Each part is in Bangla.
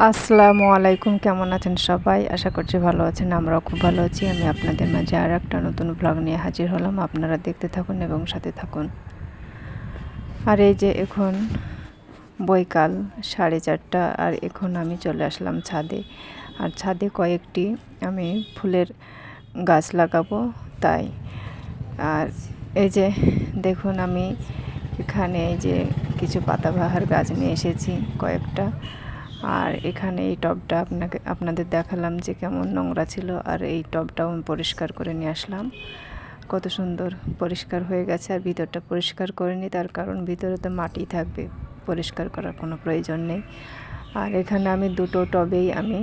আসসালামু আলাইকুম, কেমন আছেন সবাই? আশা করছি ভালো আছেন। আমরাও খুব ভালো আছি। আমি আপনাদের মাঝে আর একটা নতুন ব্লগ নিয়ে হাজির হলাম। আপনারা দেখতে থাকুন এবং সাথে থাকুন। আর এই যে এখন বৈকাল 4:30, আর এখন আমি চলে আসলাম ছাদে। আর ছাদে কয়েকটি আমি ফুলের গাছ লাগাবো তাই। আর এই যে দেখুন, আমি এখানে এই যে কিছু পাতাবাহার গাছ নিয়ে এসেছি কয়েকটা। আর এখানে এই টবটা আপনাদের দেখালাম যে কেমন নোংরা ছিল, আর এই টবটাও আমি পরিষ্কার করে নিয়ে আসলাম। কত সুন্দর পরিষ্কার হয়ে গেছে। আর ভিতরটা পরিষ্কার করিনি, তার কারণ ভিতরে তো মাটি থাকবে, পরিষ্কার করার কোনো প্রয়োজন নেই। আর এখানে আমি দুটো টবেই আমি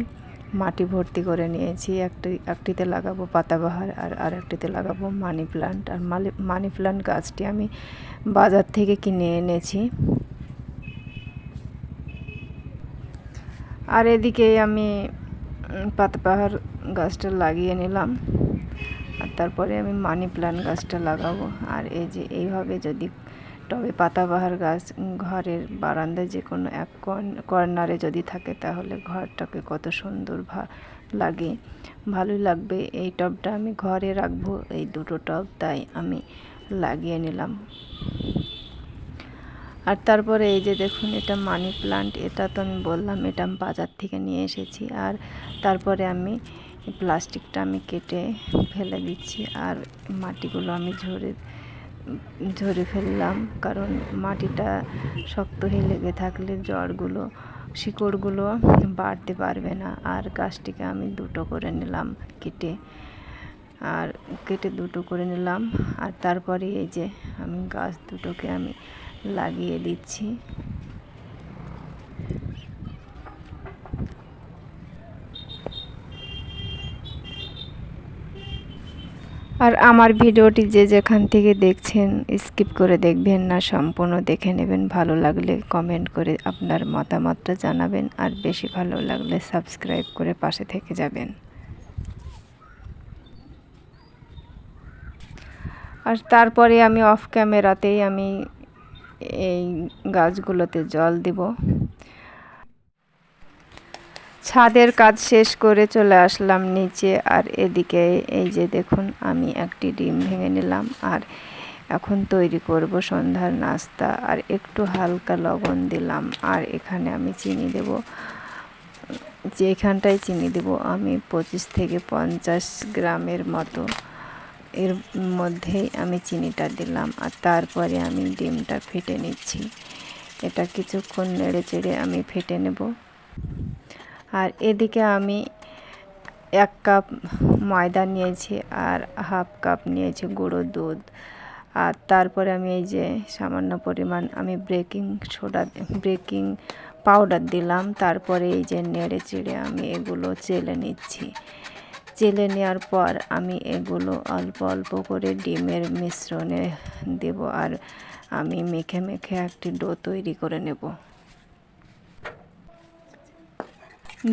মাটি ভর্তি করে নিয়েছি। একটিতে লাগাবো পাতাবাহার আর আরেকটিতে লাগাবো মানি প্লান্ট। আর মানি প্লান্ট গাছটি আমি বাজার থেকে কিনে এনেছি। আর এদিকে আমি পাতাবাহার গাছটা লাগিয়ে নিলাম, আর তারপরে আমি মানি প্লান্ট গাছটা লাগাবো। আর এই যে এইভাবে যদি টবে পাতাবাহার গাছ ঘরের বারান্দায় যে কোনো এক কর্নারে যদি থাকে, তাহলে ঘরটাকে কত সুন্দর লাগে, ভালোই লাগবে। এই টবটা আমি ঘরে রাখবো, এই দুটো টব, তাই আমি লাগিয়ে নিলাম। আর তারপরে এই যে দেখুন, এটা মানি প্লান্ট। এটা তো আমি বললাম এটা আমি বাজার থেকে নিয়ে এসেছি। আর তারপরে আমি প্লাস্টিকটা আমি কেটে ফেলে দিচ্ছি, আর মাটিগুলো আমি ঝরে ফেললাম, কারণ মাটিটা শক্ত হয়ে লেগে থাকলে শিকড়গুলো বাড়তে পারবে না। আর গাছটিকে আমি দুটো করে নিলাম কেটে দুটো করে নিলাম। আর তারপরে এই যে আমি গাছ দুটোকে আমি লাগিয়ে দিচ্ছি। আর আমার ভিডিওটি যে যেখান থেকে দেখছেন স্কিপ করে দেখবেন না, সম্পূর্ণ দেখে নেবেন। ভালো লাগলে কমেন্ট করে আপনার মতামতটা জানাবেন, আর বেশি ভালো লাগলে সাবস্ক্রাইব করে পাশে থেকে যাবেন। আর তারপরে আমি অফ ক্যামেরাতেই আমি এই গাছগুলোতে জল দিব। ছাদের কাজ শেষ করে চলে আসলাম নিচে। আর এদিকে এই যে দেখুন, আমি একটি ডিম ভেঙে নিলাম, আর এখন তৈরি করব সন্ধ্যার নাস্তা। আর একটু হালকা লবণ দিলাম, আর এখানে আমি চিনি দেব। এখানটায় চিনি দেব আমি 25 থেকে 50 গ্রামের মতো। এর মধ্যেই আমি চিনিটা দিলাম, আর তারপরে আমি ডিমটা ফেটে নিচ্ছি। এটা কিছুক্ষণ নেড়ে চেড়ে আমি ফেটে নেব। আর এদিকে আমি 1 কাপ ময়দা নিয়েছি, আর হাফ কাপ নিয়েছি গুঁড়ো দুধ। আর তারপরে আমি এই যে সামান্য পরিমাণ আমি বেকিং পাউডার দিলাম। তারপরে এই যে নেড়ে চেড়ে আমি এগুলো চেলে নিচ্ছি। চেলে নেওয়ার পর আমি এগুলো অল্প অল্প করে ডিমের মিশ্রণে দেব, আর আমি মেখে মেখে একটি ডো তৈরি করে নেব।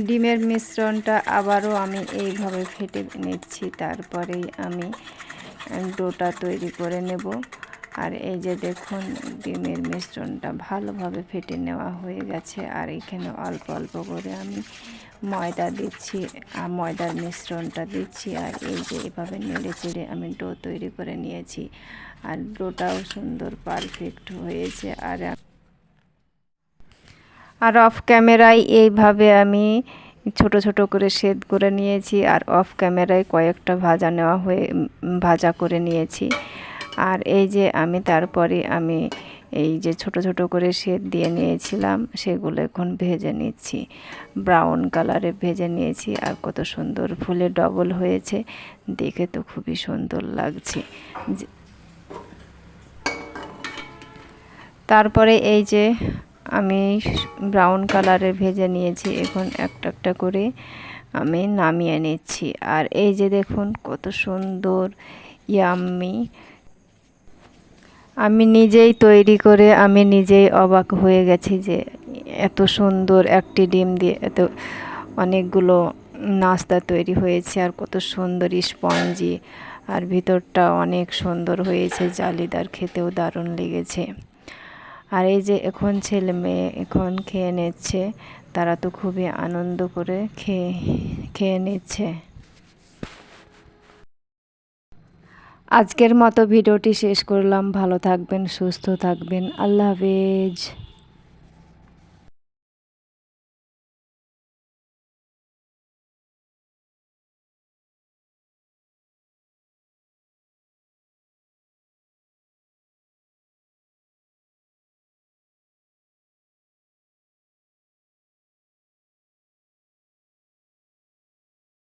ডিমের মিশ্রণটা আবারও আমি এইভাবে ফেটে নিচ্ছি, তারপরেই আমি ডোটা তৈরি করে নেব। আর এই যে দেখুন, ডিমের মিশ্রণটা ভালোভাবে ফেটে নেওয়া হয়ে গেছে। আর এখানে অল্প অল্প করে আমি ময়দা দিচ্ছি, আর ময়দার মিশ্রণটা দিচ্ছি। আর এই যে এভাবে নেড়ে চেড়ে আমি ডো তৈরি করে নিয়েছি। আর ডোটাও সুন্দর পারফেক্ট হয়েছে। আর অফ ক্যামেরায় এইভাবে আমি ছোট ছোট করে শেড করে নিয়েছি, আর অফ ক্যামেরায় কয়েকটা ভাজা করে নিয়েছি। আর এই যে আমি তারপরে আমি এই যে ছোট ছোট করে শেড দিয়ে নিয়েছিলাম, সেগুলো এখন ভেজে নিচ্ছি। ব্রাউন কালারে ভেজে নিয়েছি। আর কত সুন্দর ফুলে ডবল হয়েছে, দেখে তো খুবই সুন্দর লাগছে। তারপরে এই যে আমি ব্রাউন কালারে ভেজে নিয়েছি, এখন একটা একটা করে আমি নামিয়ে নিচ্ছি। আর এই যে দেখুন কত সুন্দর ইয়াম্মি। আমি নিজেই তৈরি করে আমি নিজেই অবাক হয়ে গেছি যে এত সুন্দর একটি ডিম দিয়ে এত অনেকগুলো নাস্তা তৈরি হয়েছে। আর কত সুন্দর স্পঞ্জি, আর ভিতরটা অনেক সুন্দর হয়েছে, জালিদার, খেতেও দারুণ লেগেছে। আর এই যে এখন ছেলে মেয়ে এখন খেয়ে নিচ্ছে, তারা তো খুবই আনন্দ করে খেয়ে নিচ্ছে। আজকের মতো ভিডিওটি শেষ করলাম। ভালো থাকবেন, সুস্থ থাকবেন। আল্লাহ হাফেজ।